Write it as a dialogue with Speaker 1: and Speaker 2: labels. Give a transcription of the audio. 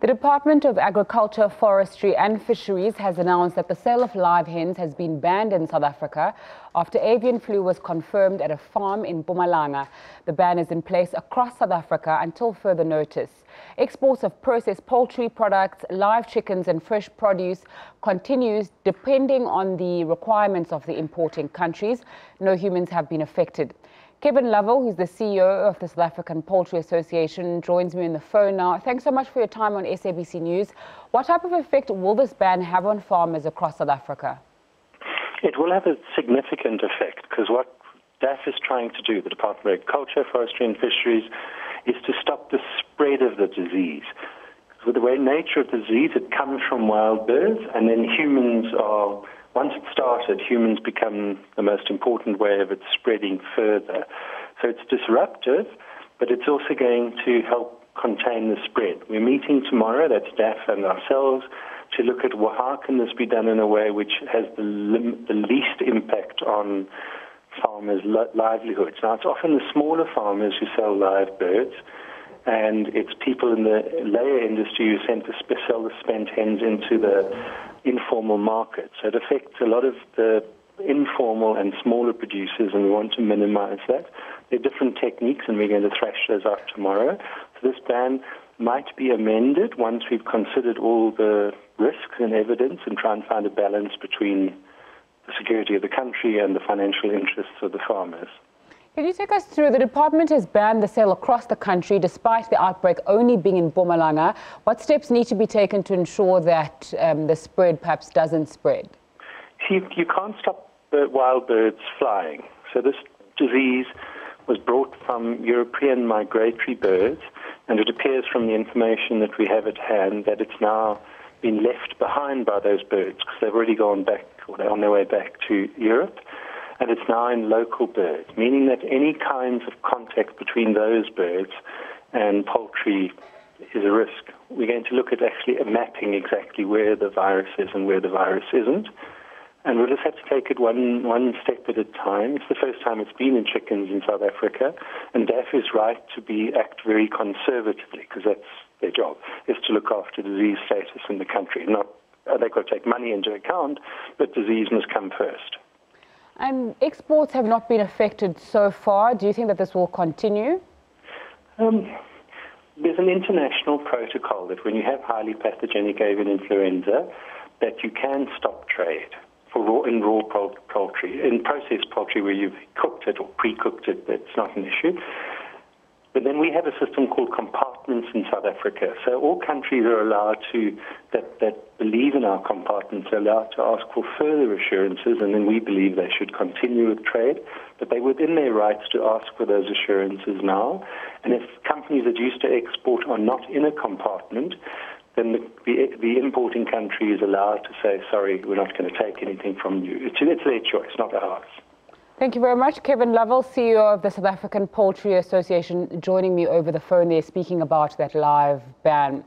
Speaker 1: The Department of Agriculture, Forestry and Fisheries has announced that the sale of live hens has been banned in South Africa after avian flu was confirmed at a farm in Mpumalanga. The ban is in place across South Africa until further notice. Exports of processed poultry products, live chickens and fresh produce continues depending on the requirements of the importing countries. No humans have been affected. Kevin Lovell, who's the CEO of the South African Poultry Association, joins me on the phone now. Thanks so much for your time on SABC News. What type of effect will this ban have on farmers across South Africa?
Speaker 2: It will have a significant effect because what DAF is trying to do, the Department of Agriculture, Forestry and Fisheries, is to stop the spread of the disease. With the way nature of the disease, it comes from wild birds, and then once it started, humans become the most important way of it spreading further. So it's disruptive, but it's also going to help contain the spread. We're meeting tomorrow, that's DAF and ourselves, to look at how can this be done in a way which has the least impact on farmers' livelihoods. Now, it's often the smaller farmers who sell live birds, and it's people in the layer industry who tend to sell the spent hens into the informal market. So it affects a lot of the informal and smaller producers, and we want to minimize that. There are different techniques, and we're going to thrash those out tomorrow. So this ban might be amended once we've considered all the risks and evidence and try and find a balance between the security of the country and the financial interests of the farmers.
Speaker 1: Can you take us through, the department has banned the sale across the country despite the outbreak only being in Mpumalanga. What steps need to be taken to ensure that the spread perhaps doesn't spread?
Speaker 2: You can't stop the wild birds flying. So this disease was brought from European migratory birds, and it appears from the information that we have at hand that it's now been left behind by those birds because they've already gone back, or they're on their way back to Europe. And it's now in local birds, meaning that any kinds of contact between those birds and poultry is a risk. We're going to look at actually mapping exactly where the virus is and where the virus isn't. And we'll just have to take it one step at a time. It's the first time it's been in chickens in South Africa, and DAF is right to act very conservatively because that's their job, is to look after disease status in the country. They've got to take money into account, but disease must come first.
Speaker 1: And exports have not been affected so far. Do you think that this will continue?
Speaker 2: There's an international protocol that when you have highly pathogenic avian influenza, that you can stop trade in raw poultry. In processed poultry where you've cooked it or pre-cooked it, that's not an issue. But then we have a system called compartments in South Africa. So all countries are allowed to, that believe in our compartments, are allowed to ask for further assurances, and then we believe they should continue with trade. But they're within their rights to ask for those assurances now. And if companies that used to export are not in a compartment, then the importing country is allowed to say, sorry, we're not going to take anything from you. It's their choice, not ours.
Speaker 1: Thank you very much. Kevin Lovell, CEO of the South African Poultry Association, joining me over the phone there, speaking about that live ban.